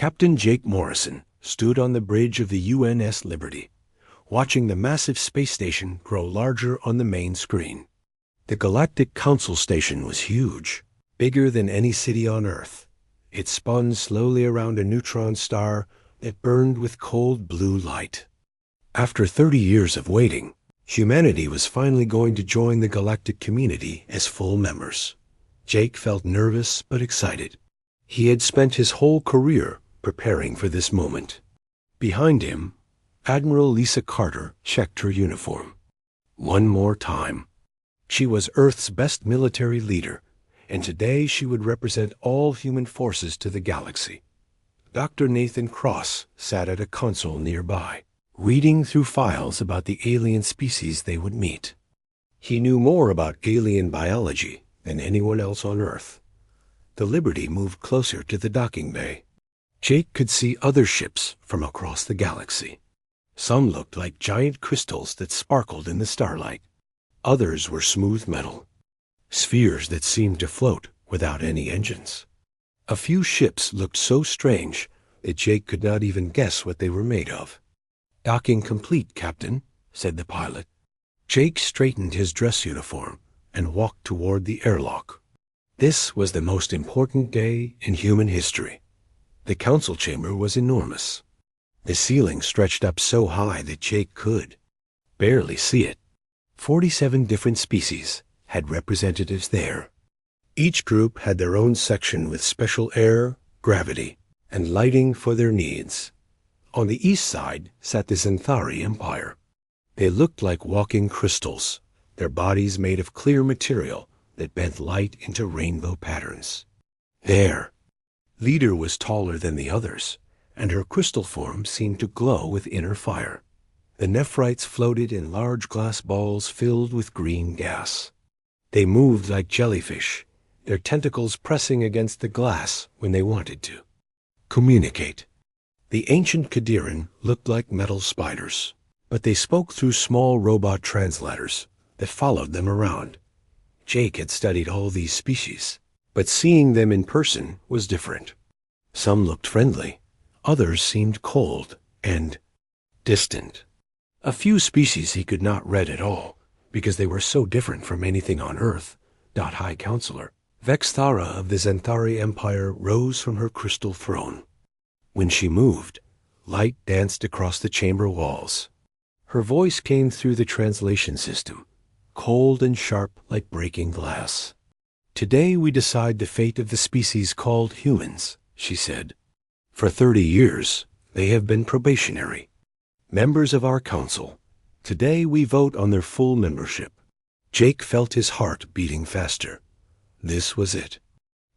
Captain Jake Morrison stood on the bridge of the UNS Liberty, watching the massive space station grow larger on the main screen. The Galactic Council station was huge, bigger than any city on Earth. It spun slowly around a neutron star that burned with cold blue light. After 30 years of waiting, humanity was finally going to join the galactic community as full members. Jake felt nervous but excited. He had spent his whole career preparing for this moment. Behind him, Admiral Lisa Carter checked her uniform. One more time. She was Earth's best military leader, and today she would represent all human forces to the galaxy. Dr. Nathan Cross sat at a console nearby, reading through files about the alien species they would meet. He knew more about alien biology than anyone else on Earth. The Liberty moved closer to the docking bay. Jake could see other ships from across the galaxy. Some looked like giant crystals that sparkled in the starlight. Others were smooth metal, spheres that seemed to float without any engines. A few ships looked so strange that Jake could not even guess what they were made of. "Docking complete, Captain," said the pilot. Jake straightened his dress uniform and walked toward the airlock. This was the most important day in human history. The council chamber was enormous. The ceiling stretched up so high that Jake could barely see it. 47 different species had representatives there. Each group had their own section with special air, gravity, and lighting for their needs. On the east side sat the Xanthari Empire. They looked like walking crystals, their bodies made of clear material that bent light into rainbow patterns. Their leader was taller than the others, and her crystal form seemed to glow with inner fire. The Nephrites floated in large glass balls filled with green gas. They moved like jellyfish, their tentacles pressing against the glass when they wanted to communicate. The ancient Qadiran looked like metal spiders, but they spoke through small robot translators that followed them around. Jake had studied all these species, but seeing them in person was different. Some looked friendly, others seemed cold and distant. A few species he could not read at all, because they were so different from anything on Earth. High Counselor Vexthara of the Xanthari Empire rose from her crystal throne. When she moved, light danced across the chamber walls. Her voice came through the translation system, cold and sharp like breaking glass. "Today we decide the fate of the species called humans," she said. "For 30 years, they have been probationary. Members of our council, today we vote on their full membership." Jake felt his heart beating faster. This was it.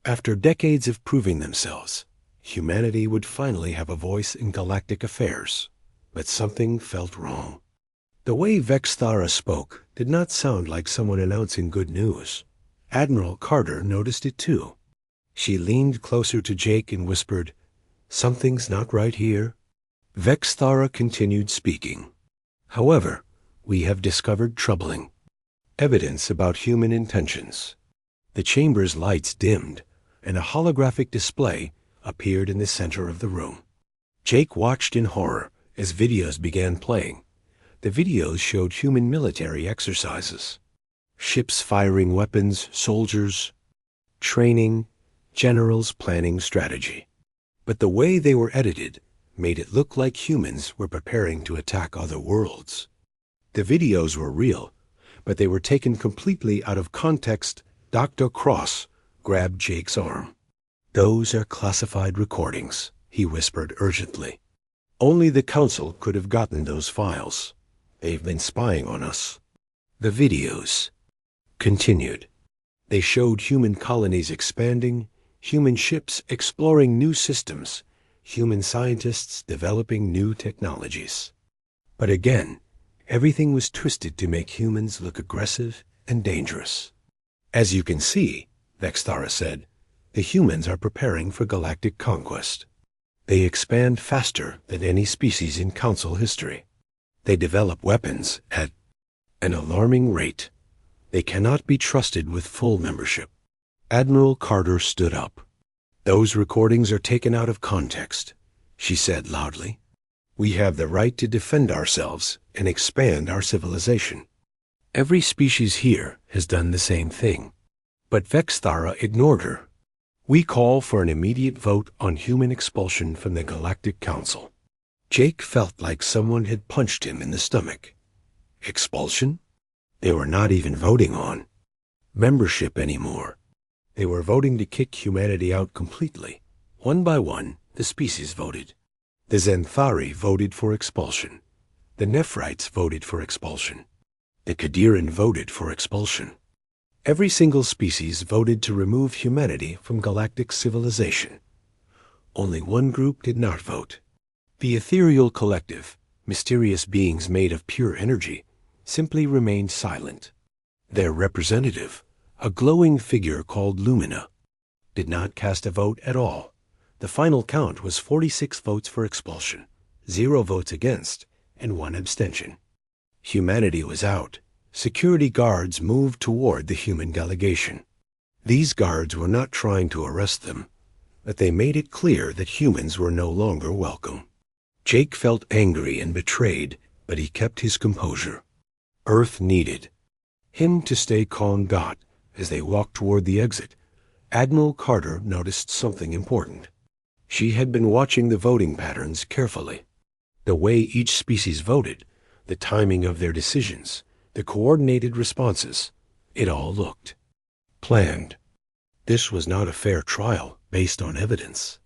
After decades of proving themselves, humanity would finally have a voice in galactic affairs. But something felt wrong. The way Vexthara spoke did not sound like someone announcing good news. Admiral Carter noticed it too. She leaned closer to Jake and whispered, "Something's not right here." Vexthara continued speaking. "However, we have discovered troubling evidence about human intentions." The chamber's lights dimmed, and a holographic display appeared in the center of the room. Jake watched in horror as videos began playing. The videos showed human military exercises. Ships firing weapons, soldiers training, generals planning strategy. But the way they were edited made it look like humans were preparing to attack other worlds. The videos were real, but they were taken completely out of context. Dr. Cross grabbed Jake's arm. "Those are classified recordings," he whispered urgently. "Only the Council could have gotten those files. They've been spying on us." The videos continued. They showed human colonies expanding, human ships exploring new systems, human scientists developing new technologies. But again, everything was twisted to make humans look aggressive and dangerous. "As you can see," Vexthara said, "the humans are preparing for galactic conquest. They expand faster than any species in Council history. They develop weapons at an alarming rate. They cannot be trusted with full membership." Admiral Carter stood up. "Those recordings are taken out of context. she said loudly. "We have the right to defend ourselves and expand our civilization. Every species here has done the same thing." But Vexthara ignored her. "We call for an immediate vote on human expulsion from the Galactic Council." Jake felt like someone had punched him in the stomach. Expulsion? They were not even voting on membership anymore. They were voting to kick humanity out completely. One by one, the species voted. The Xanthari voted for expulsion. The Nephrites voted for expulsion. The Qadiran voted for expulsion. Every single species voted to remove humanity from galactic civilization. Only one group did not vote. The ethereal collective, mysterious beings made of pure energy, simply remained silent. Their representative, a glowing figure called Lumina, did not cast a vote at all. The final count was 46 votes for expulsion, 0 votes against, and 1 abstention. Humanity was out. Security guards moved toward the human delegation. These guards were not trying to arrest them, but they made it clear that humans were no longer welcome. Jake felt angry and betrayed, but he kept his composure. Earth needed him to stay calm. As they walked toward the exit, Admiral Carter noticed something important. She had been watching the voting patterns carefully. The way each species voted, the timing of their decisions, the coordinated responses, it all looked planned. This was not a fair trial based on evidence.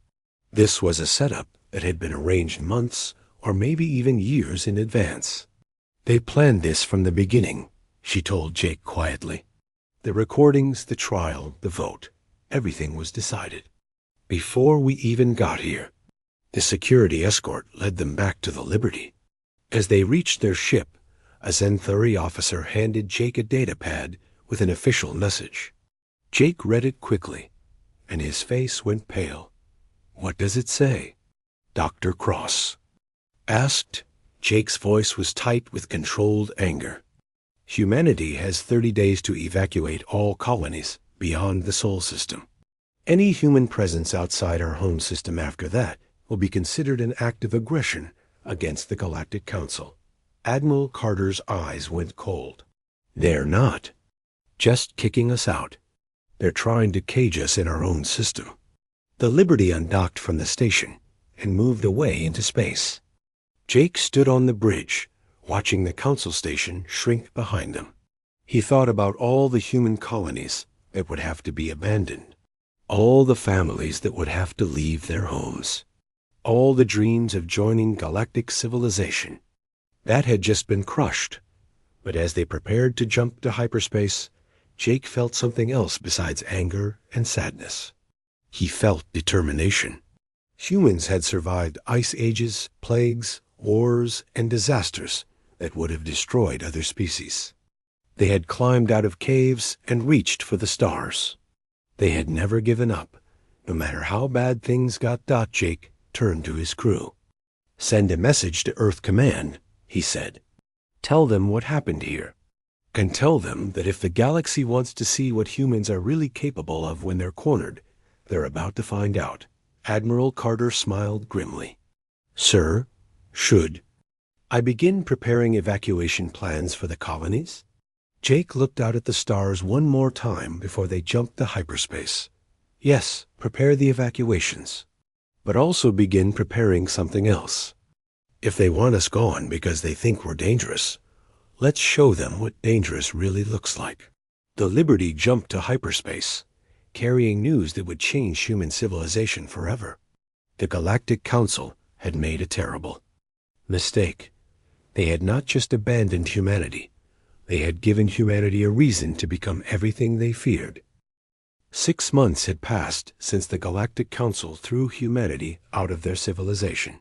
This was a setup that had been arranged months or maybe even years in advance. "They planned this from the beginning," she told Jake quietly. "The recordings, the trial, the vote, everything was decided before we even got here." The security escort led them back to the Liberty. As they reached their ship, a Xanthari officer handed Jake a data pad with an official message. Jake read it quickly, and his face went pale. "What does it say?" Dr. Cross asked. Jake's voice was tight with controlled anger. "Humanity has 30 days to evacuate all colonies beyond the Sol system. Any human presence outside our home system after that will be considered an act of aggression against the Galactic Council." Admiral Carter's eyes went cold. "They're not just kicking us out. They're trying to cage us in our own system." The Liberty undocked from the station and moved away into space. Jake stood on the bridge, watching the Council station shrink behind them. He thought about all the human colonies that would have to be abandoned, all the families that would have to leave their homes, all the dreams of joining galactic civilization. That had just been crushed. But as they prepared to jump to hyperspace, Jake felt something else besides anger and sadness. He felt determination. Humans had survived ice ages, plagues, wars, and disasters that would have destroyed other species. They had climbed out of caves and reached for the stars. They had never given up, no matter how bad things got. Jake turned to his crew. "Send a message to Earth Command," he said. "Tell them what happened here. And tell them that if the galaxy wants to see what humans are really capable of when they're cornered, they're about to find out." Admiral Carter smiled grimly. "Sir, should I begin preparing evacuation plans for the colonies?" Jake looked out at the stars one more time before they jumped to hyperspace. "Yes, prepare the evacuations, but also begin preparing something else. If they want us gone because they think we're dangerous, let's show them what dangerous really looks like." The Liberty jumped to hyperspace, carrying news that would change human civilization forever. The Galactic Council had made a terrible mistake. They had not just abandoned humanity. They had given humanity a reason to become everything they feared. 6 months had passed since the Galactic Council threw humanity out of their civilization.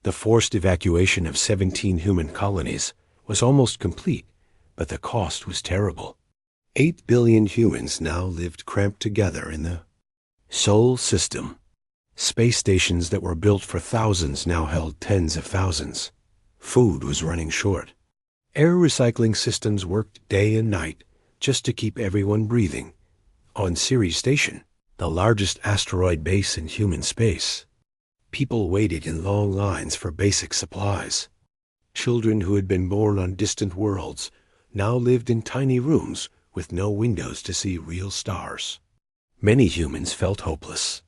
The forced evacuation of 17 human colonies was almost complete, but the cost was terrible. 8 billion humans now lived cramped together in the Sol system. Space stations that were built for thousands now held tens of thousands. Food was running short. Air recycling systems worked day and night just to keep everyone breathing. On Ceres Station, the largest asteroid base in human space, People waited in long lines for basic supplies. Children who had been born on distant worlds now lived in tiny rooms with no windows to see real stars. Many humans felt hopeless.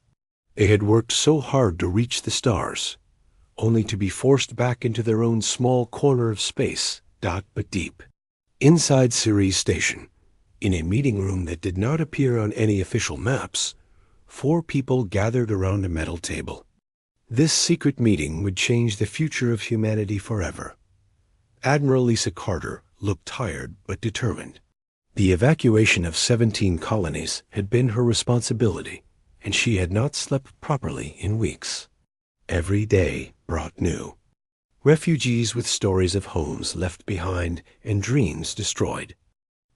They had worked so hard to reach the stars, only to be forced back into their own small corner of space, dark but deep. Inside Ceres Station, in a meeting room that did not appear on any official maps, 4 people gathered around a metal table. This secret meeting would change the future of humanity forever. Admiral Lisa Carter looked tired but determined. The evacuation of 17 colonies had been her responsibility, and she had not slept properly in weeks. Every day brought new. Refugees with stories of homes left behind and dreams destroyed.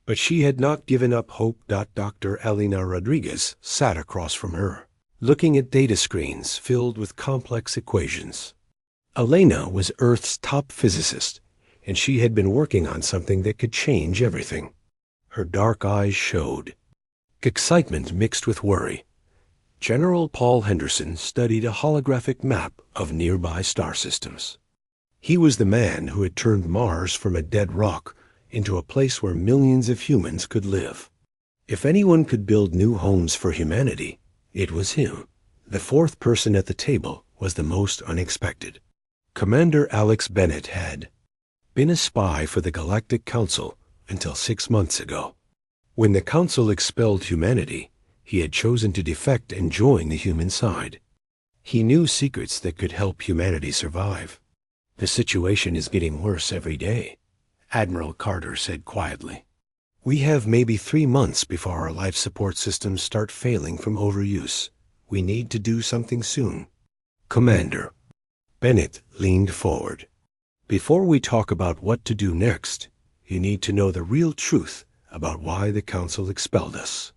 But she had not given up hope. Dr. Elena Rodriguez sat across from her, looking at data screens filled with complex equations. Elena was Earth's top physicist, and she had been working on something that could change everything. Her dark eyes showed excitement mixed with worry. General Paul Henderson studied a holographic map of nearby star systems. He was the man who had turned Mars from a dead rock into a place where millions of humans could live. If anyone could build new homes for humanity, it was him. The 4th person at the table was the most unexpected. Commander Alex Bennett had been a spy for the Galactic Council until 6 months ago. When the Council expelled humanity, he had chosen to defect and join the human side. He knew secrets that could help humanity survive. The situation is getting worse every day, Admiral Carter said quietly. We have maybe 3 months before our life support systems start failing from overuse. We need to do something soon. Commander. Bennett leaned forward. Before we talk about what to do next, you need to know the real truth about why the Council expelled us.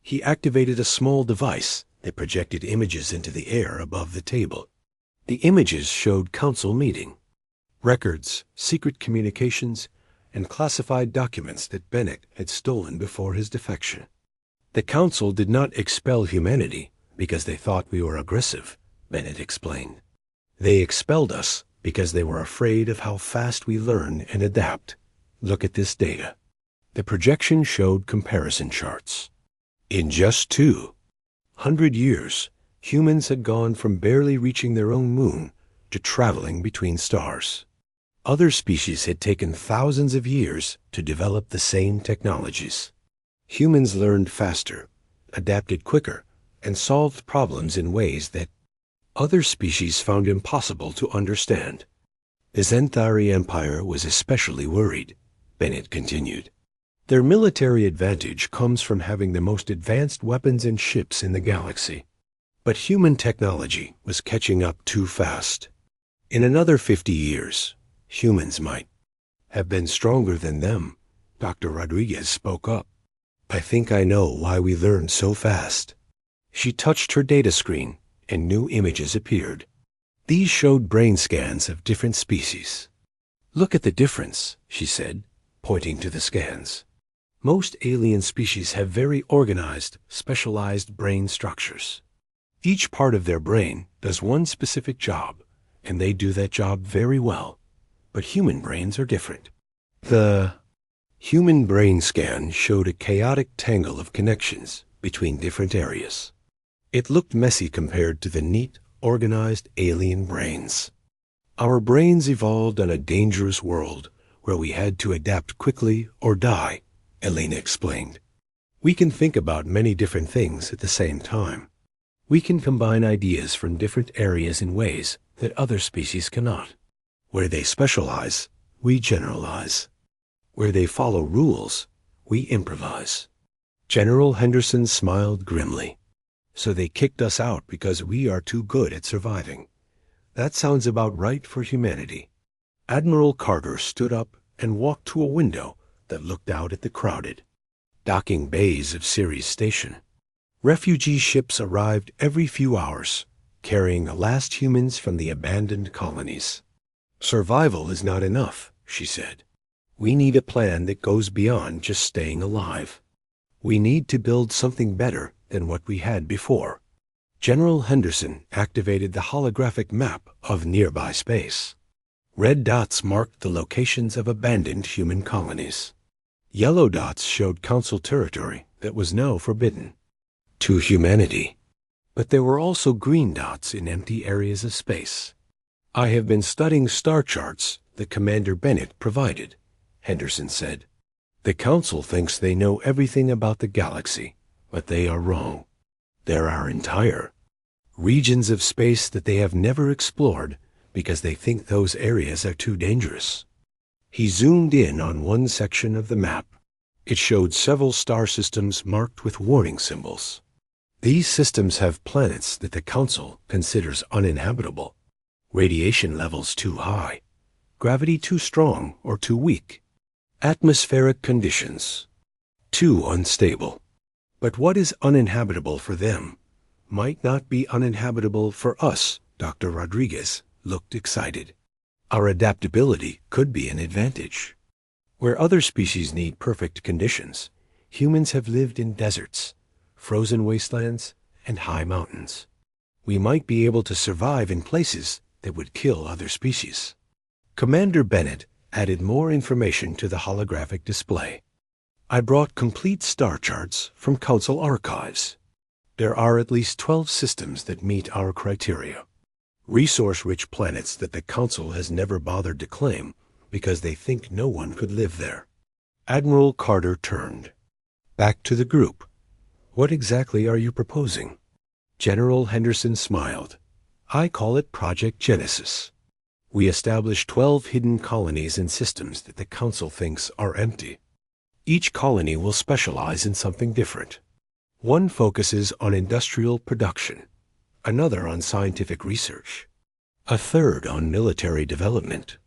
He activated a small device that projected images into the air above the table. The images showed Council meeting, records, secret communications, and classified documents that Bennett had stolen before his defection. The Council did not expel humanity because they thought we were aggressive, Bennett explained. They expelled us because they were afraid of how fast we learn and adapt. Look at this data. The projection showed comparison charts. In just 200 years, humans had gone from barely reaching their own moon to traveling between stars. Other species had taken thousands of years to develop the same technologies. Humans learned faster, adapted quicker, and solved problems in ways that other species found impossible to understand. The Zentari Empire was especially worried, Bennett continued. Their military advantage comes from having the most advanced weapons and ships in the galaxy. But human technology was catching up too fast. In another 50 years, humans might have been stronger than them. Dr. Rodriguez spoke up. I think I know why we learned so fast. She touched her data screen, and new images appeared. These showed brain scans of different species. Look at the difference, she said, pointing to the scans. Most alien species have very organized, specialized brain structures. Each part of their brain does one specific job, and they do that job very well. But human brains are different. The human brain scan showed a chaotic tangle of connections between different areas. It looked messy compared to the neat, organized alien brains. Our brains evolved on a dangerous world where we had to adapt quickly or die, Elena explained. We can think about many different things at the same time. We can combine ideas from different areas in ways that other species cannot. Where they specialize, we generalize. Where they follow rules, we improvise. General Henderson smiled grimly. So they kicked us out because we are too good at surviving. That sounds about right for humanity. Admiral Carter stood up and walked to a window that looked out at the crowded docking bays of Ceres Station. Refugee ships arrived every few hours, carrying the last humans from the abandoned colonies. Survival is not enough, she said. We need a plan that goes beyond just staying alive. We need to build something better than what we had before. General Henderson activated the holographic map of nearby space. Red dots marked the locations of abandoned human colonies. Yellow dots showed Council territory that was now forbidden to humanity. But there were also green dots in empty areas of space. "I have been studying star charts that Commander Bennett provided," Henderson said. "The Council thinks they know everything about the galaxy, but they are wrong. There are entire regions of space that they have never explored because they think those areas are too dangerous." He zoomed in on one section of the map. It showed several star systems marked with warning symbols. These systems have planets that the Council considers uninhabitable. Radiation levels too high, gravity too strong or too weak, atmospheric conditions too unstable. But what is uninhabitable for them might not be uninhabitable for us. Dr. Rodriguez looked excited. Our adaptability could be an advantage. Where other species need perfect conditions, humans have lived in deserts, frozen wastelands, and high mountains. We might be able to survive in places that would kill other species. Commander Bennett added more information to the holographic display. "I brought complete star charts from Council archives. There are at least 12 systems that meet our criteria. Resource-rich planets that the Council has never bothered to claim because they think no one could live there." Admiral Carter turned back to the group. "What exactly are you proposing?" General Henderson smiled. "I call it Project Genesis. We established 12 hidden colonies and systems that the Council thinks are empty. Each colony will specialize in something different. One focuses on industrial production, another on scientific research, a third on military development.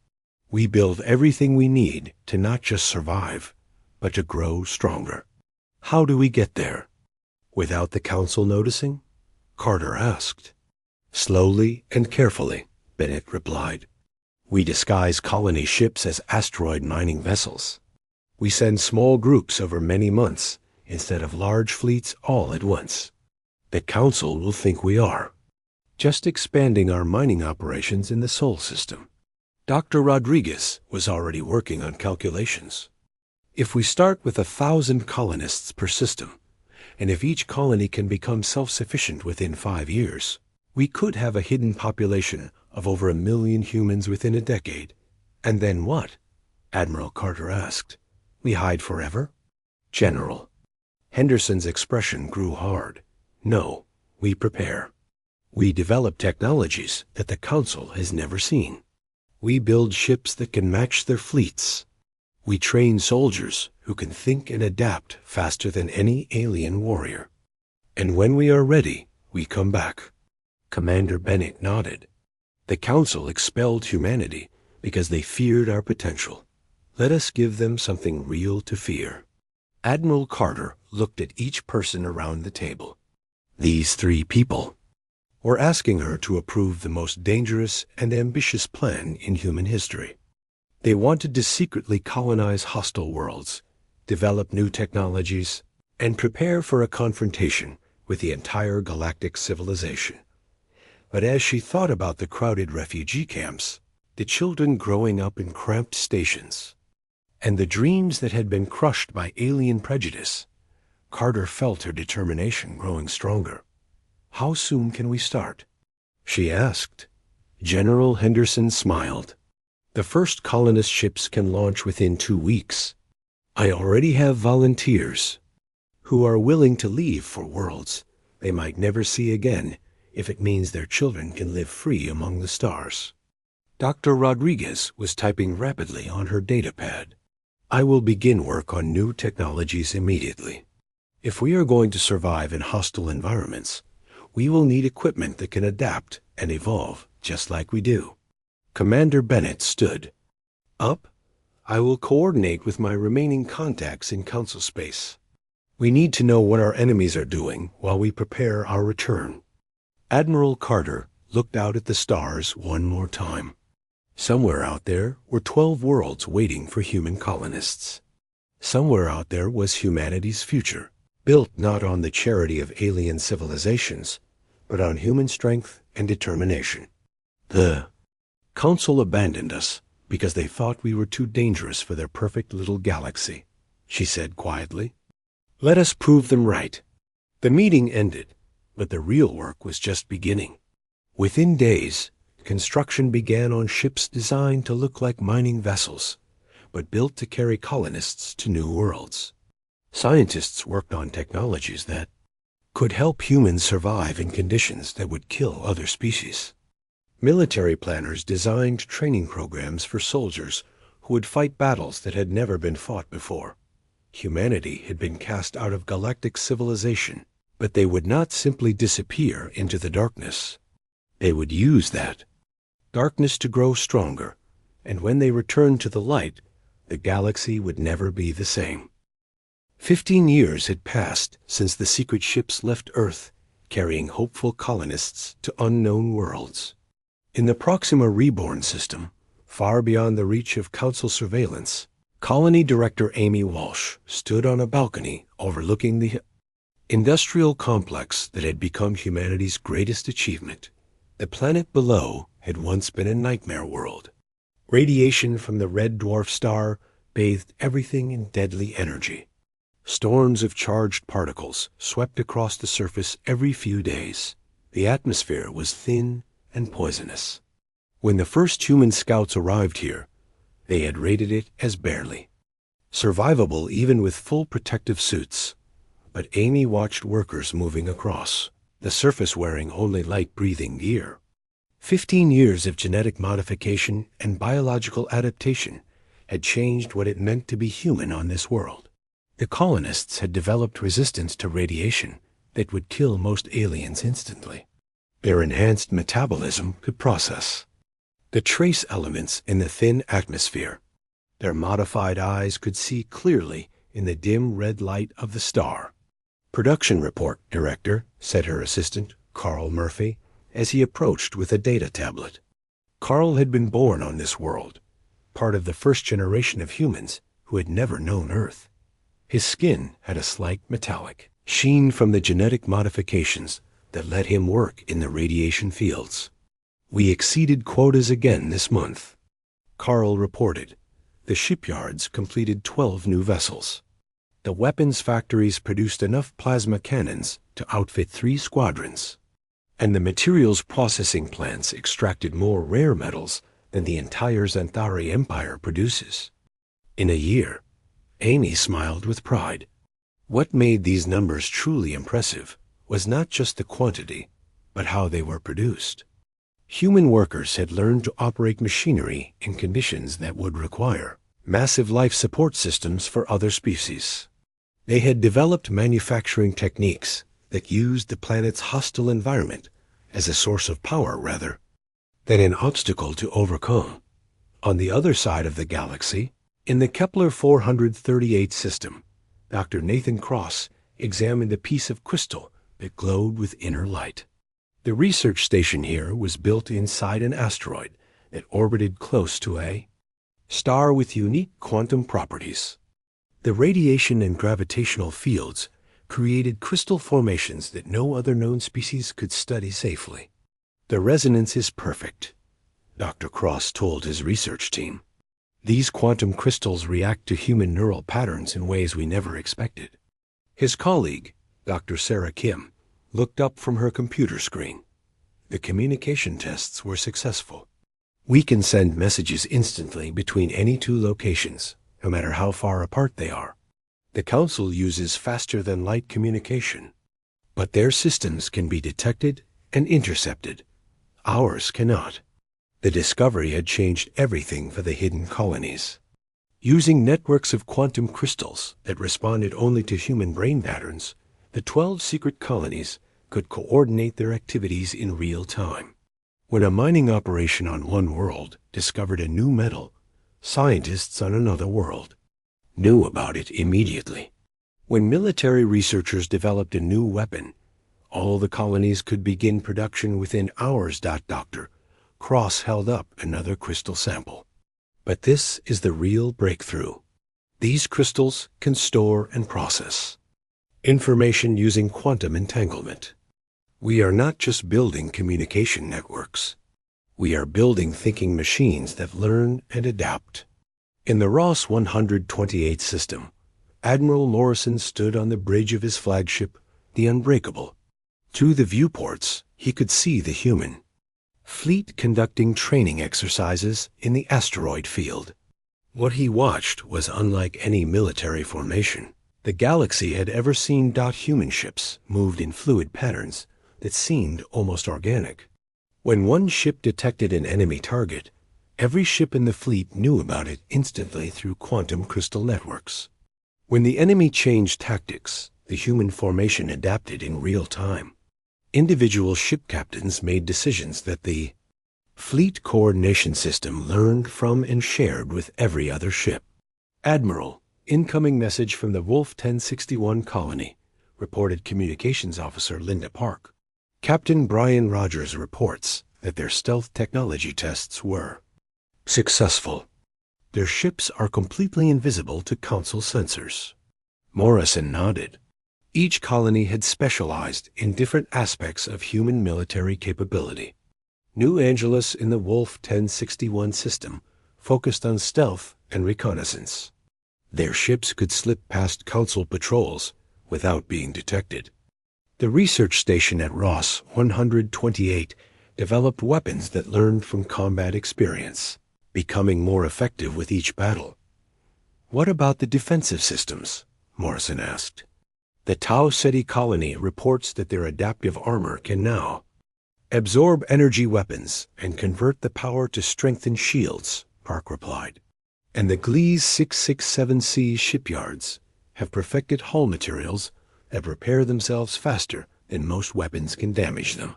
We build everything we need to not just survive, but to grow stronger." "How do we get there?" "Without the Council noticing?" Carter asked. "Slowly and carefully," Bennett replied. "We disguise colony ships as asteroid mining vessels. We send small groups over many months instead of large fleets all at once. The Council will think we are just expanding our mining operations in the Sol system." Dr. Rodriguez was already working on calculations. "If we start with 1,000 colonists per system, and if each colony can become self-sufficient within 5 years, we could have a hidden population of over 1 million humans within a decade." "And then what?" Admiral Carter asked. "We hide forever?" "General." Henderson's expression grew hard. "No, we prepare. We develop technologies that the Council has never seen. We build ships that can match their fleets. We train soldiers who can think and adapt faster than any alien warrior. And when we are ready, we come back." Commander Bennett nodded. "The Council expelled humanity because they feared our potential. Let us give them something real to fear." Admiral Carter looked at each person around the table. "These 3 people were asking her to approve the most dangerous and ambitious plan in human history. They wanted to secretly colonize hostile worlds, develop new technologies, and prepare for a confrontation with the entire galactic civilization. But as she thought about the crowded refugee camps, the children growing up in cramped stations, and the dreams that had been crushed by alien prejudice, Carter felt her determination growing stronger. "How soon can we start?" she asked. General Henderson smiled. "The first colonist ships can launch within 2 weeks. I already have volunteers who are willing to leave for worlds they might never see again if it means their children can live free among the stars." Dr. Rodriguez was typing rapidly on her datapad. "I will begin work on new technologies immediately. If we are going to survive in hostile environments, we will need equipment that can adapt and evolve just like we do." Commander Bennett stood up. "I will coordinate with my remaining contacts in Council space. We need to know what our enemies are doing while we prepare our return." Admiral Carter looked out at the stars one more time. Somewhere out there were 12 worlds waiting for human colonists. Somewhere out there was humanity's future, built not on the charity of alien civilizations, but on human strength and determination. The Council abandoned us because they thought we were too dangerous for their perfect little galaxy, she said quietly. Let us prove them right. The meeting ended, but the real work was just beginning. Within days, construction began on ships designed to look like mining vessels, but built to carry colonists to new worlds. Scientists worked on technologies that could help humans survive in conditions that would kill other species. Military planners designed training programs for soldiers who would fight battles that had never been fought before. Humanity had been cast out of galactic civilization, but they would not simply disappear into the darkness. They would use that darkness to grow stronger, and when they returned to the light, the galaxy would never be the same. 15 years had passed since the secret ships left Earth, carrying hopeful colonists to unknown worlds. In the Proxima Reborn system, far beyond the reach of Council surveillance, Colony Director Amy Walsh stood on a balcony overlooking the industrial complex that had become humanity's greatest achievement. The planet below had once been a nightmare world. Radiation from the red dwarf star bathed everything in deadly energy. Storms of charged particles swept across the surface every few days. The atmosphere was thin and poisonous. When the first human scouts arrived here, they had rated it as barely survivable even with full protective suits. But Amy watched workers moving across the surface wearing only light-breathing gear. 15 years of genetic modification and biological adaptation had changed what it meant to be human on this world. The colonists had developed resistance to radiation that would kill most aliens instantly. Their enhanced metabolism could process the trace elements in the thin atmosphere. Their modified eyes could see clearly in the dim red light of the star. Production report, Director, said her assistant, Carl Murphy, as he approached with a data tablet. Carl had been born on this world, part of the first generation of humans who had never known Earth. His skin had a slight metallic sheen from the genetic modifications that let him work in the radiation fields. We exceeded quotas again this month, Carl reported. The shipyards completed 12 new vessels. The weapons factories produced enough plasma cannons to outfit 3 squadrons. And the materials processing plants extracted more rare metals than the entire Xanthari Empire produces. In a year, Amy smiled with pride. What made these numbers truly impressive was not just the quantity, but how they were produced. Human workers had learned to operate machinery in conditions that would require massive life support systems for other species. They had developed manufacturing techniques that used the planet's hostile environment as a source of power rather than an obstacle to overcome. On the other side of the galaxy, in the Kepler 438 system, Dr. Nathan Cross examined a piece of crystal that glowed with inner light. The research station here was built inside an asteroid that orbited close to a star with unique quantum properties. The radiation and gravitational fields created crystal formations that no other known species could study safely. The resonance is perfect, Dr. Cross told his research team. These quantum crystals react to human neural patterns in ways we never expected. His colleague, Dr. Sarah Kim, looked up from her computer screen. The communication tests were successful. We can send messages instantly between any 2 locations, no matter how far apart they are. The Council uses faster-than-light communication, but their systems can be detected and intercepted. Ours cannot. The discovery had changed everything for the hidden colonies. Using networks of quantum crystals that responded only to human brain patterns, the 12 secret colonies could coordinate their activities in real time. When a mining operation on one world discovered a new metal, scientists on another world knew about it immediately. When military researchers developed a new weapon, all the colonies could begin production within hours. Dr. Cross held up another crystal sample. But this is the real breakthrough. These crystals can store and process information using quantum entanglement. We are not just building communication networks. We are building thinking machines that learn and adapt. In the Ross 128 system, Admiral Morrison stood on the bridge of his flagship, the Unbreakable. Through the viewports, he could see the human fleet conducting training exercises in the asteroid field. What he watched was unlike any military formation the galaxy had ever seen. Human ships moved in fluid patterns that seemed almost organic. When one ship detected an enemy target, every ship in the fleet knew about it instantly through quantum crystal networks. When the enemy changed tactics, the human formation adapted in real time. Individual ship captains made decisions that the fleet coordination system learned from and shared with every other ship. Admiral, incoming message from the Wolf 1061 colony, reported Communications Officer Linda Park. Captain Brian Rogers reports that their stealth technology tests were successful. Their ships are completely invisible to Council sensors. Morrison nodded. Each colony had specialized in different aspects of human military capability. New Angeles in the Wolf 1061 system focused on stealth and reconnaissance. Their ships could slip past Council patrols without being detected. The research station at Ross 128 developed weapons that learned from combat experience, becoming more effective with each battle. What about the defensive systems? Morrison asked. The Tau Ceti colony reports that their adaptive armor can now absorb energy weapons and convert the power to strengthen shields, Park replied. And the Gliese 667C shipyards have perfected hull materials that repair themselves faster than most weapons can damage them.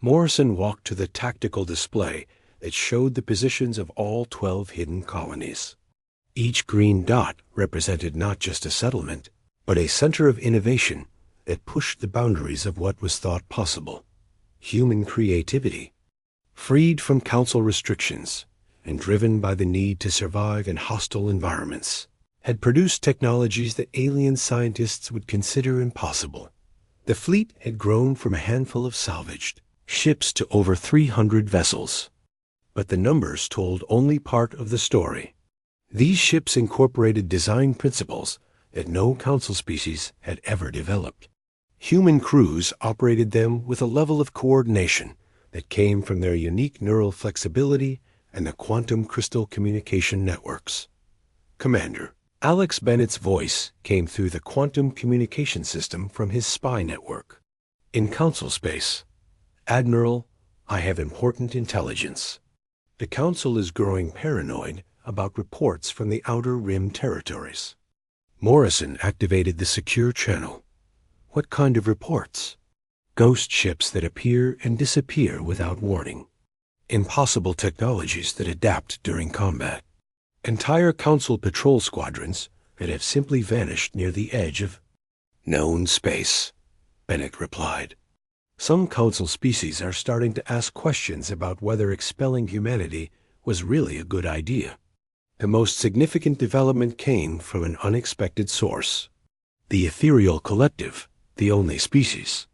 Morrison walked to the tactical display that showed the positions of all 12 hidden colonies. Each green dot represented not just a settlement, but a center of innovation that pushed the boundaries of what was thought possible. Human creativity, freed from Council restrictions and driven by the need to survive in hostile environments, had produced technologies that alien scientists would consider impossible. The fleet had grown from a handful of salvaged ships to over 300 vessels. But the numbers told only part of the story. These ships incorporated design principles that no Council species had ever developed. Human crews operated them with a level of coordination that came from their unique neural flexibility and the quantum crystal communication networks. Commander, Alex Bennett's voice came through the quantum communication system from his spy network. In Council space, Admiral, I have important intelligence. The Council is growing paranoid about reports from the Outer Rim territories. Morrison activated the secure channel. What kind of reports? Ghost ships that appear and disappear without warning. Impossible technologies that adapt during combat. Entire Council patrol squadrons that have simply vanished near the edge of known space, Bennett replied. Some Council species are starting to ask questions about whether expelling humanity was really a good idea. The most significant development came from an unexpected source. The Ethereal Collective, the only species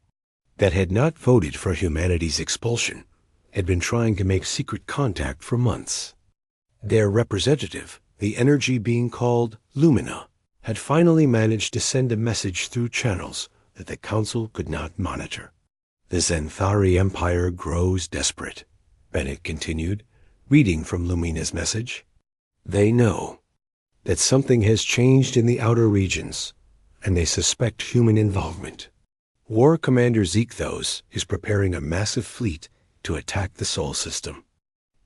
that had not voted for humanity's expulsion, had been trying to make secret contact for months. Their representative, the energy being called Lumina, had finally managed to send a message through channels that the Council could not monitor. The Xanthari Empire grows desperate, Bennett continued, reading from Lumina's message. They know that something has changed in the outer regions, and they suspect human involvement. War Commander Zekthos is preparing a massive fleet to attack the Sol system.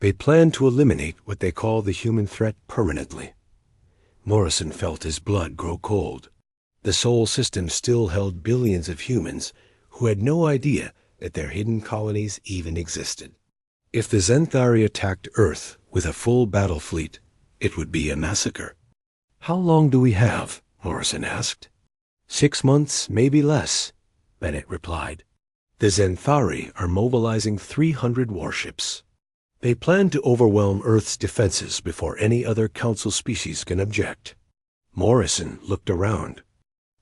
They plan to eliminate what they call the human threat permanently. Morrison felt his blood grow cold. The Sol system still held billions of humans who had no idea that their hidden colonies even existed. If the Xanthari attacked Earth with a full battle fleet, it would be a massacre. How long do we have? Morrison asked. 6 months, maybe less, Bennett replied. The Xanthari are mobilizing 300 warships. They plan to overwhelm Earth's defenses before any other Council species can object. Morrison looked around.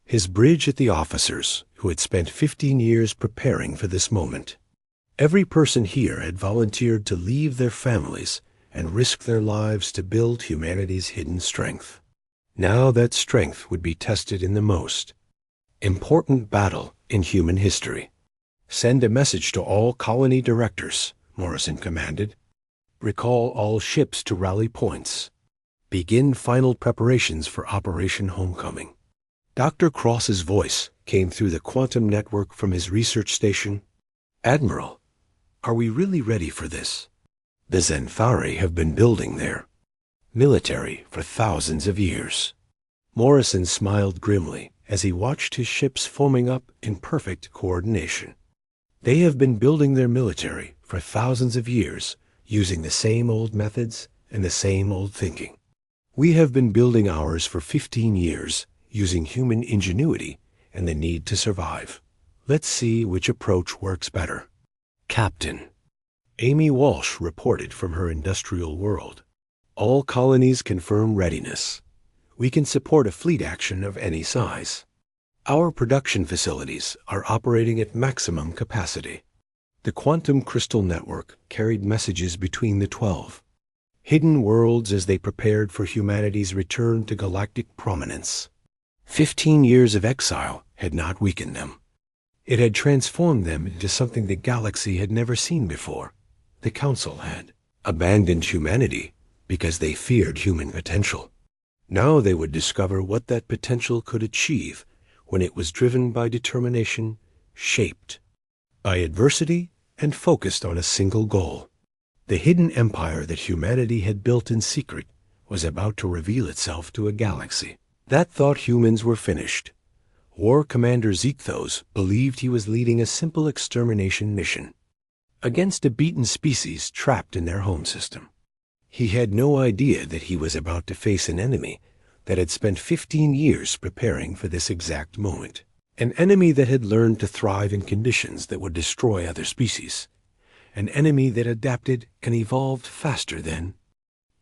His bridge at the officers, who had spent 15 years preparing for this moment. Every person here had volunteered to leave their families and risk their lives to build humanity's hidden strength. Now that strength would be tested in the most important battle in human history. Send a message to all colony directors, Morrison commanded. Recall all ships to rally points. Begin final preparations for Operation Homecoming. Dr. Cross's voice came through the quantum network from his research station. Admiral, are we really ready for this? The Xanthari have been building their military for thousands of years. Morrison smiled grimly as he watched his ships foaming up in perfect coordination. They have been building their military for thousands of years using the same old methods and the same old thinking. We have been building ours for 15 years using human ingenuity and the need to survive. Let's see which approach works better. Captain. Amy Walsh reported from her industrial world. All colonies confirm readiness. We can support a fleet action of any size. Our production facilities are operating at maximum capacity. The quantum crystal network carried messages between the 12 hidden worlds as they prepared for humanity's return to galactic prominence. 15 years of exile had not weakened them. It had transformed them into something the galaxy had never seen before. The Council had abandoned humanity because they feared human potential. Now they would discover what that potential could achieve when it was driven by determination, shaped by adversity, and focused on a single goal. The hidden empire that humanity had built in secret was about to reveal itself to a galaxy that thought humans were finished. War Commander Zekthos believed he was leading a simple extermination mission against a beaten species trapped in their home system. He had no idea that he was about to face an enemy that had spent 15 years preparing for this exact moment. An enemy that had learned to thrive in conditions that would destroy other species. An enemy that adapted and evolved faster than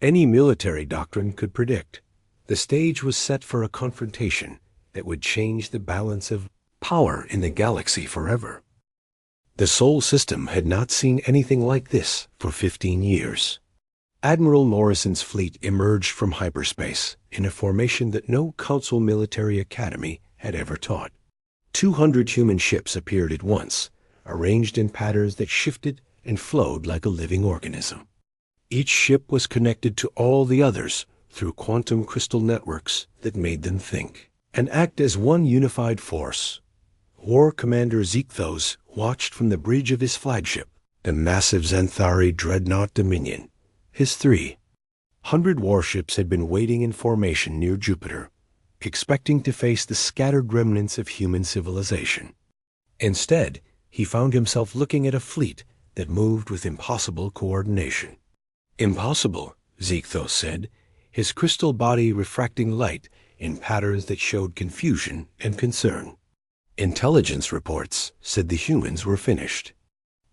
any military doctrine could predict. The stage was set for a confrontation that would change the balance of power in the galaxy forever. The Sol system had not seen anything like this for 15 years. Admiral Morrison's fleet emerged from hyperspace in a formation that no Council military academy had ever taught. 200 human ships appeared at once, arranged in patterns that shifted and flowed like a living organism. Each ship was connected to all the others through quantum crystal networks that made them think and act as one unified force. War Commander Zekthos watched from the bridge of his flagship, the massive Xanthari Dreadnought Dominion. His 300 warships had been waiting in formation near Jupiter, expecting to face the scattered remnants of human civilization. Instead, he found himself looking at a fleet that moved with impossible coordination. Impossible, Zekthos said, his crystal body refracting light in patterns that showed confusion and concern. Intelligence reports said the humans were finished.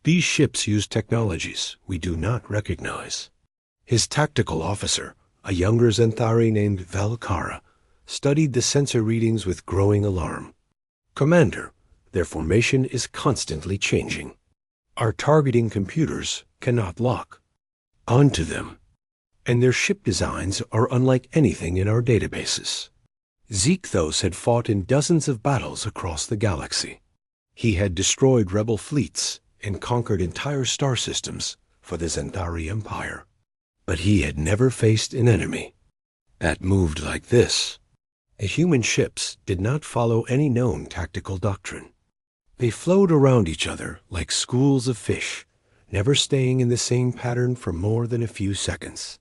These ships use technologies we do not recognize. His tactical officer, a younger Xanthari named Valkara, studied the sensor readings with growing alarm. Commander, their formation is constantly changing. Our targeting computers cannot lock onto them, and their ship designs are unlike anything in our databases. Zekthos had fought in dozens of battles across the galaxy. He had destroyed rebel fleets and conquered entire star systems for the Xanthari Empire. But he had never faced an enemy that moved like this. The human ships did not follow any known tactical doctrine. They flowed around each other like schools of fish, never staying in the same pattern for more than a few seconds.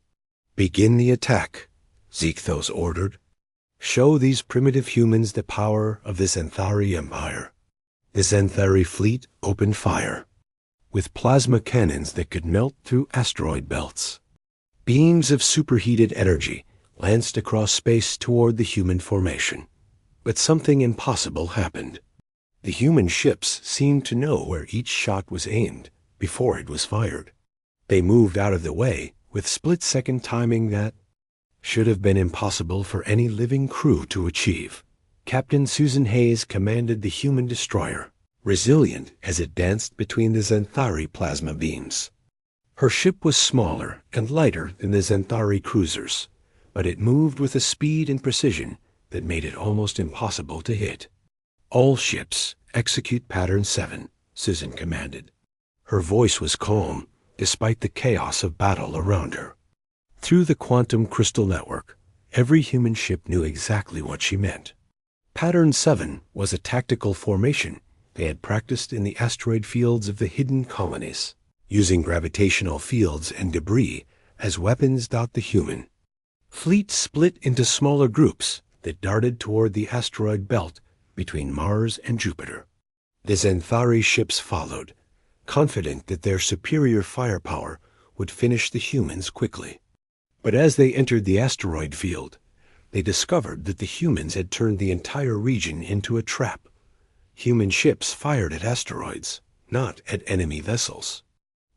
Begin the attack, Zekthos ordered. Show these primitive humans the power of the Xanthari Empire. The Xanthari fleet opened fire with plasma cannons that could melt through asteroid belts. Beams of superheated energy lanced across space toward the human formation. But something impossible happened. The human ships seemed to know where each shot was aimed before it was fired. They moved out of the way with split-second timing that should have been impossible for any living crew to achieve. Captain Susan Hayes commanded the human destroyer, resilient as it danced between the Xanthari plasma beams. Her ship was smaller and lighter than the Xanthari cruisers, but it moved with a speed and precision that made it almost impossible to hit. "All ships, execute Pattern 7, Susan commanded. Her voice was calm, despite the chaos of battle around her. Through the quantum crystal network, every human ship knew exactly what she meant. Pattern 7 was a tactical formation they had practiced in the asteroid fields of the hidden colonies, using gravitational fields and debris as weapons to the human. Fleets split into smaller groups that darted toward the asteroid belt between Mars and Jupiter. The Xanthari ships followed, confident that their superior firepower would finish the humans quickly. But as they entered the asteroid field, they discovered that the humans had turned the entire region into a trap. Human ships fired at asteroids, not at enemy vessels.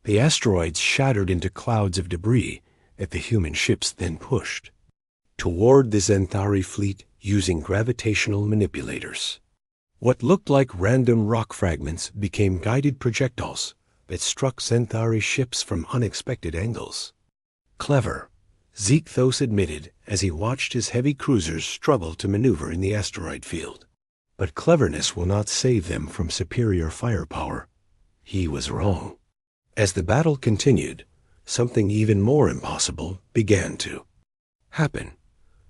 The asteroids shattered into clouds of debris that the human ships then pushed toward the Xanthari fleet using gravitational manipulators. What looked like random rock fragments became guided projectiles that struck Xanthari ships from unexpected angles. "Clever," Zekthos admitted as he watched his heavy cruisers struggle to maneuver in the asteroid field. But cleverness will not save them from superior firepower. He was wrong. As the battle continued, something even more impossible began to happen.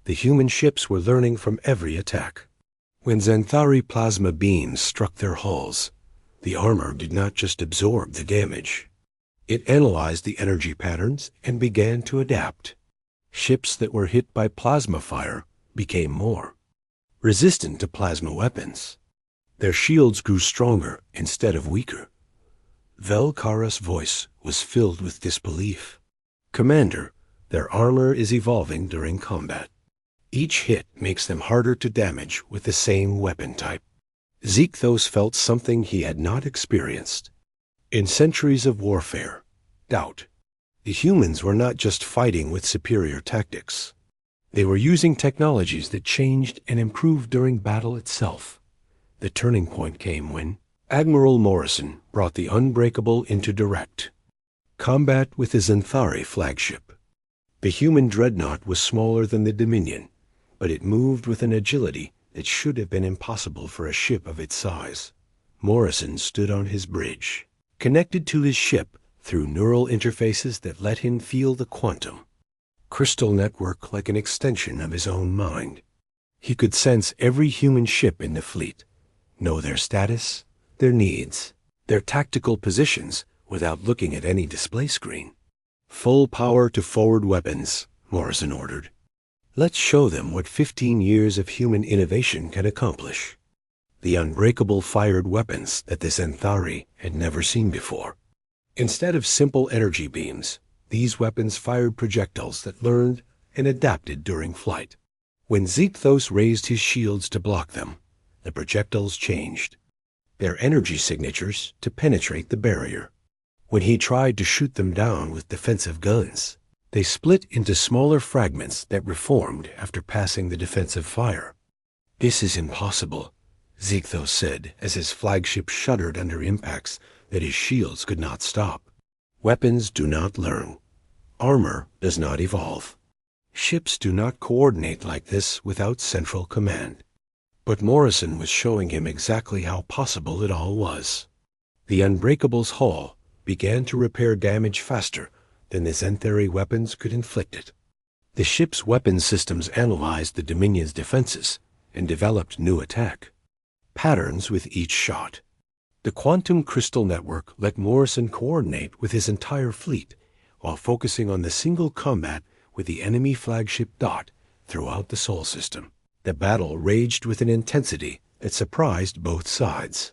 The human ships were learning from every attack. When Xanthari plasma beams struck their hulls, the armor did not just absorb the damage. It analyzed the energy patterns and began to adapt. Ships that were hit by plasma fire became more resistant to plasma weapons. Their shields grew stronger instead of weaker. Velkara's voice was filled with disbelief. "Commander, their armor is evolving during combat. Each hit makes them harder to damage with the same weapon type." Zekthos felt something he had not experienced in centuries of warfare: doubt. The humans were not just fighting with superior tactics. They were using technologies that changed and improved during battle itself. The turning point came when Admiral Morrison brought the Unbreakable into direct combat with his Xanthari flagship. The human dreadnought was smaller than the Dominion, but it moved with an agility that should have been impossible for a ship of its size. Morrison stood on his bridge, connected to his ship through neural interfaces that let him feel the quantum crystal network like an extension of his own mind. He could sense every human ship in the fleet, know their status, their needs, their tactical positions without looking at any display screen. "Full power to forward weapons," Morrison ordered. "Let's show them what 15 years of human innovation can accomplish." The Unbreakable fired weapons that the Xanthari had never seen before. Instead of simple energy beams, these weapons fired projectiles that learned and adapted during flight. When Zekthos raised his shields to block them, the projectiles changed their energy signatures to penetrate the barrier. When he tried to shoot them down with defensive guns, they split into smaller fragments that reformed after passing the defensive fire. "This is impossible," Zekthos said as his flagship shuddered under impacts that his shields could not stop. "Weapons do not learn. Armor does not evolve. Ships do not coordinate like this without central command." But Morrison was showing him exactly how possible it all was. The Unbreakable's hull began to repair damage faster than the Xanthari weapons could inflict it. The ship's weapon systems analyzed the Dominion's defenses and developed new attack patterns with each shot. The quantum crystal network let Morrison coordinate with his entire fleet while focusing on the single combat with the enemy flagship Dot throughout the Sol system. The battle raged with an intensity that surprised both sides.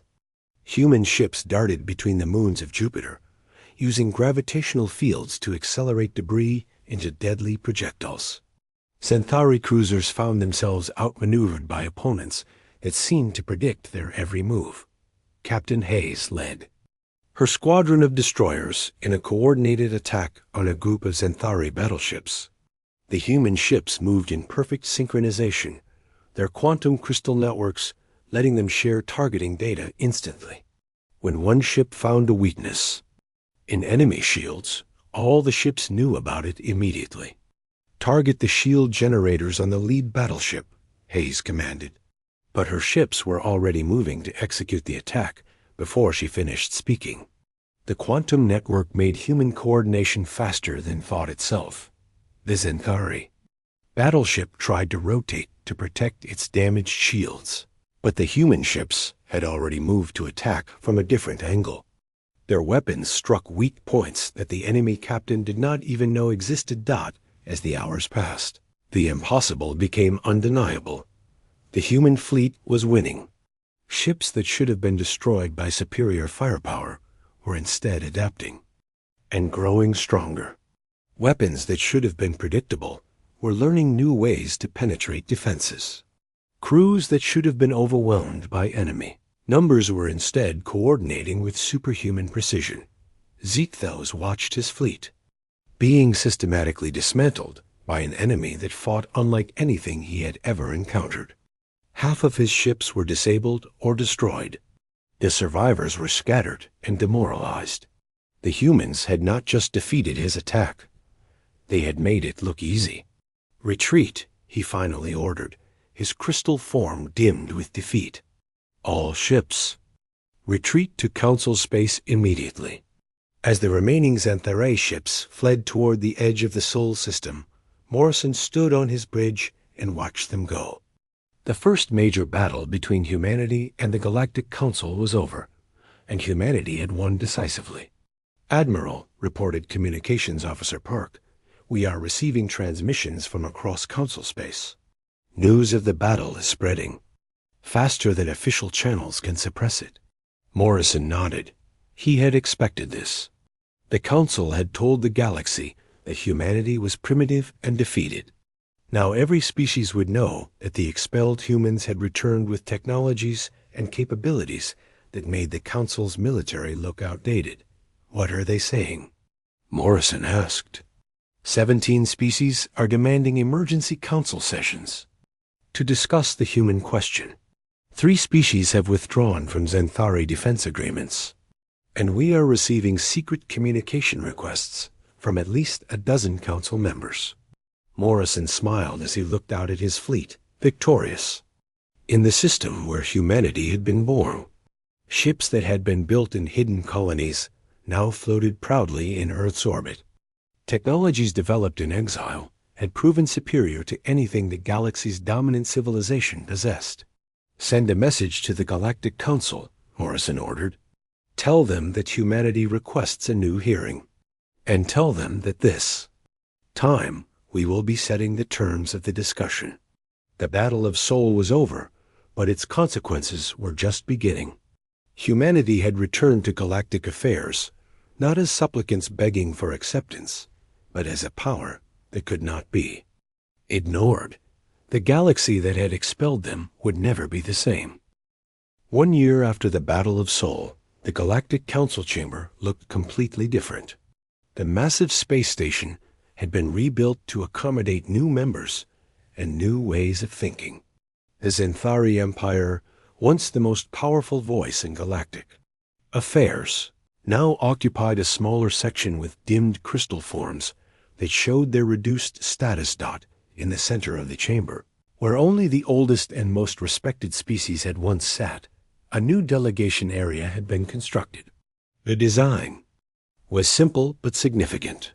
Human ships darted between the moons of Jupiter, using gravitational fields to accelerate debris into deadly projectiles. Xanthari cruisers found themselves outmaneuvered by opponents that seemed to predict their every move. Captain Hayes led her squadron of destroyers in a coordinated attack on a group of Xanthari battleships. The human ships moved in perfect synchronization, their quantum crystal networks letting them share targeting data instantly. When one ship found a weakness in enemy shields, all the ships knew about it immediately. "Target the shield generators on the lead battleship," Hayes commanded. But her ships were already moving to execute the attack before she finished speaking. The quantum network made human coordination faster than thought itself. The Zenthari battleship tried to rotate to protect its damaged shields, but the human ships had already moved to attack from a different angle. Their weapons struck weak points that the enemy captain did not even know existed. As the hours passed, the impossible became undeniable. The human fleet was winning. Ships that should have been destroyed by superior firepower were instead adapting and growing stronger. Weapons that should have been predictable were learning new ways to penetrate defenses. Crews that should have been overwhelmed by enemy numbers were instead coordinating with superhuman precision. Ziethos watched his fleet being systematically dismantled by an enemy that fought unlike anything he had ever encountered. Half of his ships were disabled or destroyed. The survivors were scattered and demoralized. The humans had not just defeated his attack, they had made it look easy. "Retreat," he finally ordered, his crystal form dimmed with defeat. "All ships, retreat to Council space immediately." As the remaining Zenthari ships fled toward the edge of the Sol system, Morrison stood on his bridge and watched them go. The first major battle between humanity and the Galactic Council was over, and humanity had won decisively. "Admiral," reported Communications Officer Park, "we are receiving transmissions from across Council space. News of the battle is spreading, faster than official channels can suppress it." Morrison nodded. He had expected this. The Council had told the galaxy that humanity was primitive and defeated. Now every species would know that the expelled humans had returned with technologies and capabilities that made the Council's military look outdated. "What are they saying?" Morrison asked. 17 species are demanding emergency council sessions to discuss the human question. 3 species have withdrawn from Zenthari defense agreements, and we are receiving secret communication requests from at least a dozen council members. Morrison smiled as he looked out at his fleet, victorious, in the system where humanity had been born. Ships that had been built in hidden colonies now floated proudly in Earth's orbit. Technologies developed in exile had proven superior to anything the galaxy's dominant civilization possessed. "Send a message to the Galactic Council," Morrison ordered. "Tell them that humanity requests a new hearing, and tell them that this time we will be setting the terms of the discussion." The Battle of Sol was over, but its consequences were just beginning. Humanity had returned to galactic affairs, not as supplicants begging for acceptance, but as a power that could not be ignored. The galaxy that had expelled them would never be the same. 1 year after the Battle of Sol, the Galactic Council chamber looked completely different. The massive space station had been rebuilt to accommodate new members and new ways of thinking. The Zenthari Empire, once the most powerful voice in galactic affairs, now occupied a smaller section with dimmed crystal forms that showed their reduced status dot in the center of the chamber. Where only the oldest and most respected species had once sat, a new delegation area had been constructed. The design was simple but significant.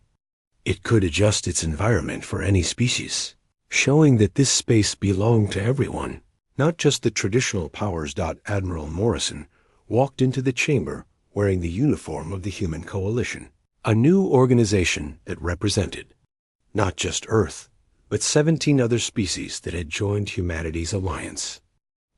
It could adjust its environment for any species, showing that this space belonged to everyone, not just the traditional powers. Admiral Morrison walked into the chamber wearing the uniform of the Human Coalition, a new organization that represented not just Earth, but 17 other species that had joined humanity's alliance.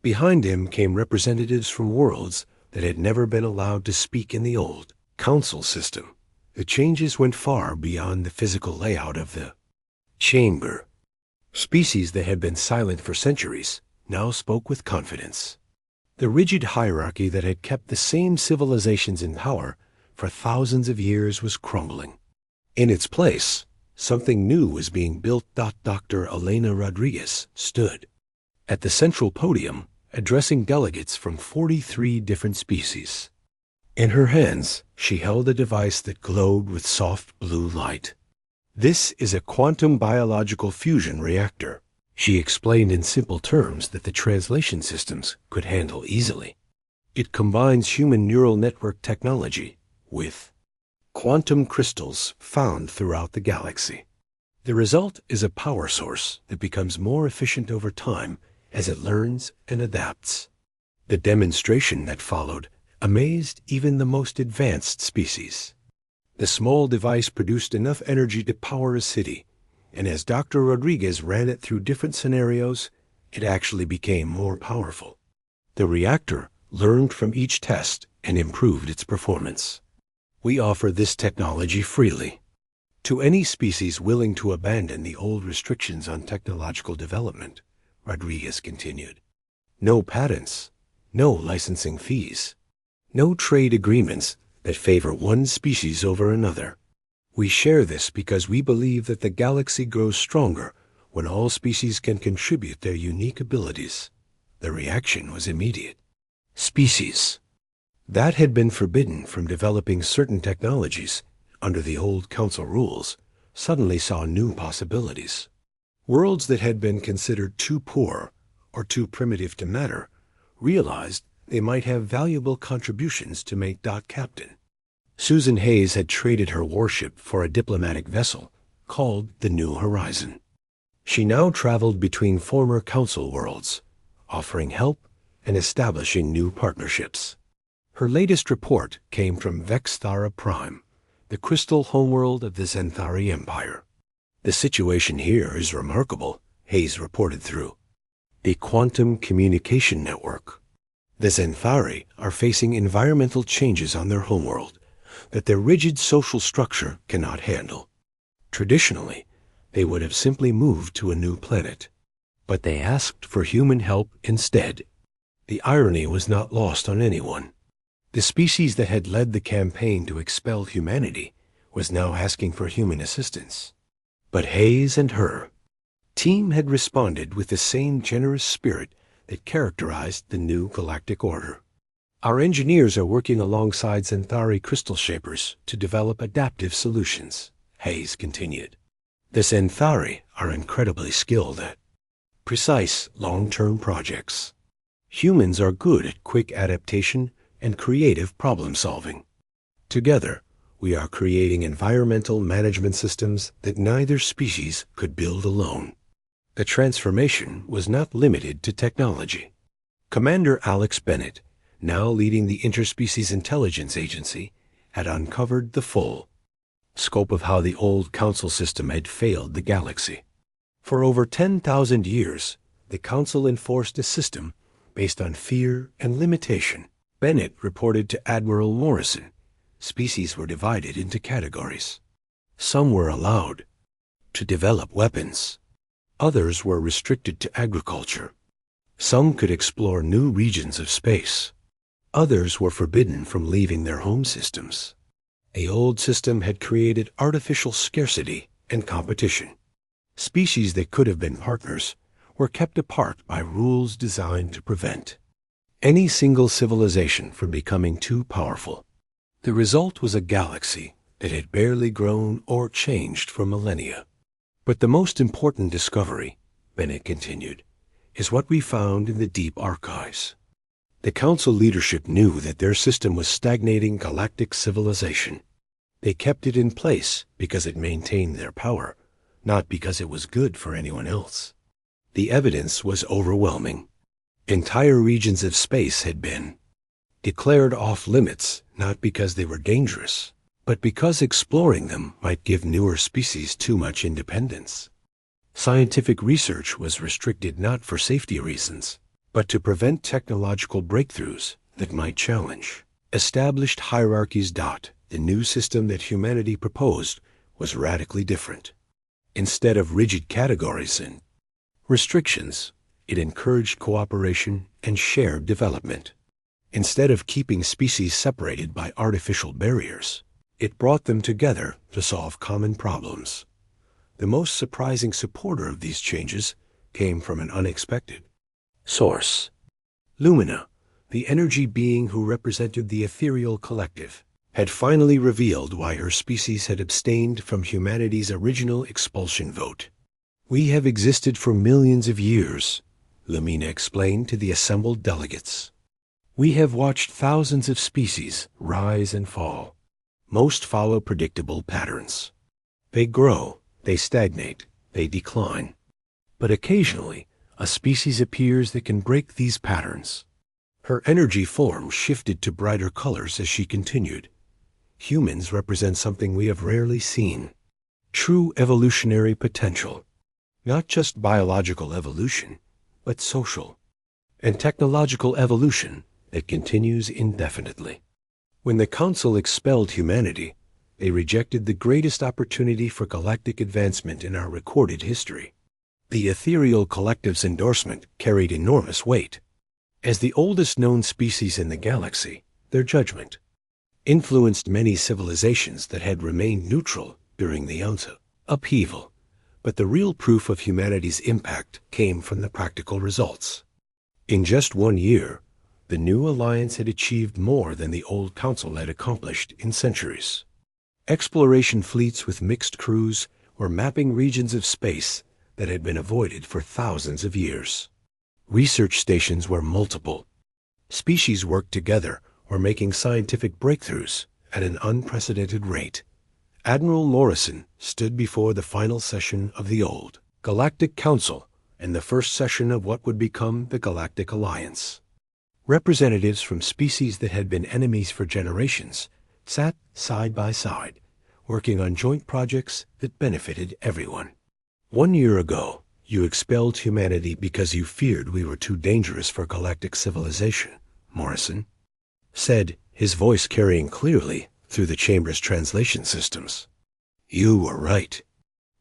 Behind him came representatives from worlds that had never been allowed to speak in the old council system. The changes went far beyond the physical layout of the chamber. Species that had been silent for centuries now spoke with confidence. The rigid hierarchy that had kept the same civilizations in power for thousands of years was crumbling. In its place, something new was being built. Dr. Elena Rodriguez stood at the central podium, addressing delegates from 43 different species. In her hands, she held a device that glowed with soft blue light. "This is a quantum biological fusion reactor," she explained in simple terms that the translation systems could handle easily. "It combines human neural network technology with quantum crystals found throughout the galaxy. The result is a power source that becomes more efficient over time as it learns and adapts." The demonstration that followed amazed even the most advanced species. The small device produced enough energy to power a city, and as Dr. Rodriguez ran it through different scenarios, it actually became more powerful. The reactor learned from each test and improved its performance. "We offer this technology freely to any species willing to abandon the old restrictions on technological development," Rodriguez continued. "No patents, no licensing fees, no trade agreements that favor one species over another. We share this because we believe that the galaxy grows stronger when all species can contribute their unique abilities." The reaction was immediate. Species that had been forbidden from developing certain technologies under the old council rules suddenly saw new possibilities. Worlds that had been considered too poor or too primitive to matter realized they might have valuable contributions to make. Captain Susan Hayes had traded her warship for a diplomatic vessel called the New Horizon. She now traveled between former council worlds, offering help and establishing new partnerships. Her latest report came from Vexthara Prime, the crystal homeworld of the Zenthari Empire. "The situation here is remarkable," Hayes reported through the Quantum Communication Network. "The Zenthari are facing environmental changes on their homeworld that their rigid social structure cannot handle. Traditionally, they would have simply moved to a new planet, but they asked for human help instead." The irony was not lost on anyone. The species that had led the campaign to expel humanity was now asking for human assistance. But Hayes and her team had responded with the same generous spirit that characterized the new galactic order. "Our engineers are working alongside Zenthari crystal shapers to develop adaptive solutions," Hayes continued. "The Zenthari are incredibly skilled at precise, long-term projects. Humans are good at quick adaptation and creative problem-solving. Together, we are creating environmental management systems that neither species could build alone." The transformation was not limited to technology. Commander Alex Bennett, now leading the Interspecies Intelligence Agency, had uncovered the full scope of how the old council system had failed the galaxy. For over 10,000 years, the council enforced a system based on fear and limitation. Bennett reported to Admiral Morrison, species were divided into categories. Some were allowed to develop weapons. Others were restricted to agriculture. Some could explore new regions of space. Others were forbidden from leaving their home systems. The old system had created artificial scarcity and competition. Species that could have been partners were kept apart by rules designed to prevent any single civilization from becoming too powerful. The result was a galaxy that had barely grown or changed for millennia. "But the most important discovery," Bennett continued, "is what we found in the deep archives. The council leadership knew that their system was stagnating galactic civilization. They kept it in place because it maintained their power, not because it was good for anyone else. The evidence was overwhelming. Entire regions of space had been declared off limits, not because they were dangerous, but because exploring them might give newer species too much independence. Scientific research was restricted not for safety reasons, but to prevent technological breakthroughs that might challenge established hierarchies. The new system that humanity proposed was radically different. Instead of rigid categories and restrictions, it encouraged cooperation and shared development. Instead of keeping species separated by artificial barriers, it brought them together to solve common problems. The most surprising supporter of these changes came from an unexpected Source: Lumina, the energy being who represented the ethereal collective, had finally revealed why her species had abstained from humanity's original expulsion vote. "We have existed for millions of years," Lumina explained to the assembled delegates. "We have watched thousands of species rise and fall. Most follow predictable patterns. They grow, they stagnate, they decline. But occasionally, a species appears that can break these patterns." Her energy form shifted to brighter colors as she continued. "Humans represent something we have rarely seen. True evolutionary potential. Not just biological evolution, but social and technological evolution that continues indefinitely." When the Council expelled humanity, they rejected the greatest opportunity for galactic advancement in our recorded history. The ethereal collective's endorsement carried enormous weight. As the oldest known species in the galaxy, their judgment influenced many civilizations that had remained neutral during the upheaval. But the real proof of humanity's impact came from the practical results. In just 1 year, the new alliance had achieved more than the old council had accomplished in centuries. Exploration fleets with mixed crews were mapping regions of space that had been avoided for thousands of years. Research stations were multiple. Species worked together or making scientific breakthroughs at an unprecedented rate. Admiral Morrison stood before the final session of the old Galactic Council and the first session of what would become the Galactic Alliance. Representatives from species that had been enemies for generations sat side by side, working on joint projects that benefited everyone. "1 year ago, you expelled humanity because you feared we were too dangerous for galactic civilization," Morrison said, his voice carrying clearly through the chamber's translation systems. "You were right.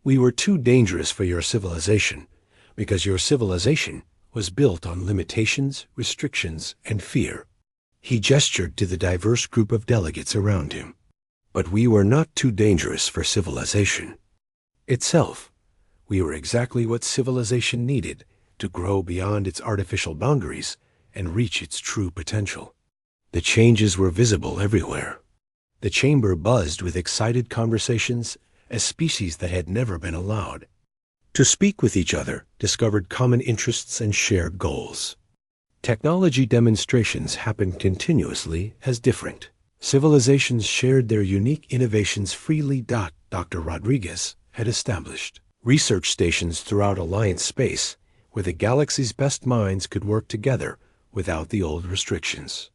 We were too dangerous for your civilization because your civilization was built on limitations, restrictions, and fear." He gestured to the diverse group of delegates around him. "But we were not too dangerous for civilization itself. We were exactly what civilization needed to grow beyond its artificial boundaries and reach its true potential." The changes were visible everywhere. The chamber buzzed with excited conversations as species that had never been allowed to speak with each other discovered common interests and shared goals. Technology demonstrations happened continuously as different civilizations shared their unique innovations freely. Dr. Rodriguez had established research stations throughout Alliance space where the galaxy's best minds could work together without the old restrictions.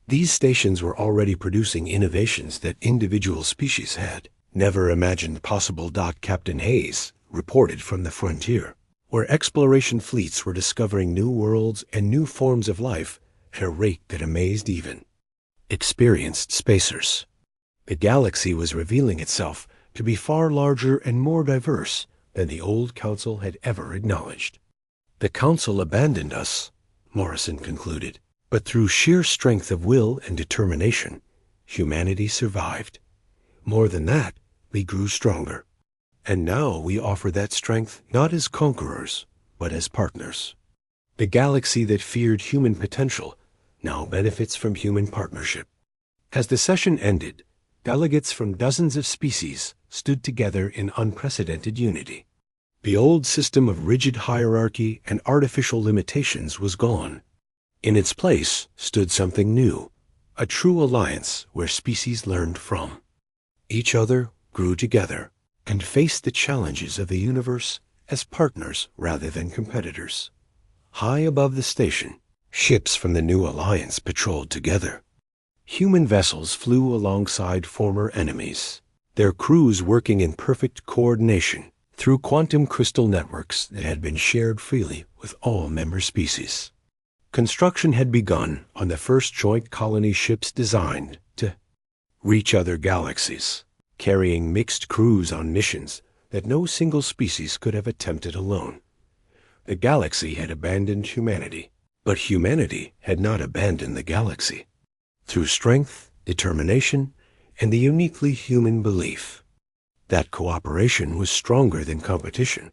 These stations were already producing innovations that individual species had never imagined possible. Captain Hayes reported from the frontier, where exploration fleets were discovering new worlds and new forms of life at a rate that amazed even experienced spacers. The galaxy was revealing itself to be far larger and more diverse than the old council had ever acknowledged. "The council abandoned us," Morrison concluded, "but through sheer strength of will and determination, humanity survived. More than that, we grew stronger. And now we offer that strength not as conquerors, but as partners. The galaxy that feared human potential now benefits from human partnership." As the session ended, delegates from dozens of species stood together in unprecedented unity. The old system of rigid hierarchy and artificial limitations was gone. In its place stood something new, a true alliance where species learned from each other, grew together, and faced the challenges of the universe as partners rather than competitors. High above the station, ships from the new alliance patrolled together. Human vessels flew alongside former enemies, their crews working in perfect coordination through quantum crystal networks that had been shared freely with all member species. Construction had begun on the first joint colony ships designed to reach other galaxies, carrying mixed crews on missions that no single species could have attempted alone. The galaxy had abandoned humanity, but humanity had not abandoned the galaxy. Through strength, determination, and the uniquely human belief that cooperation was stronger than competition,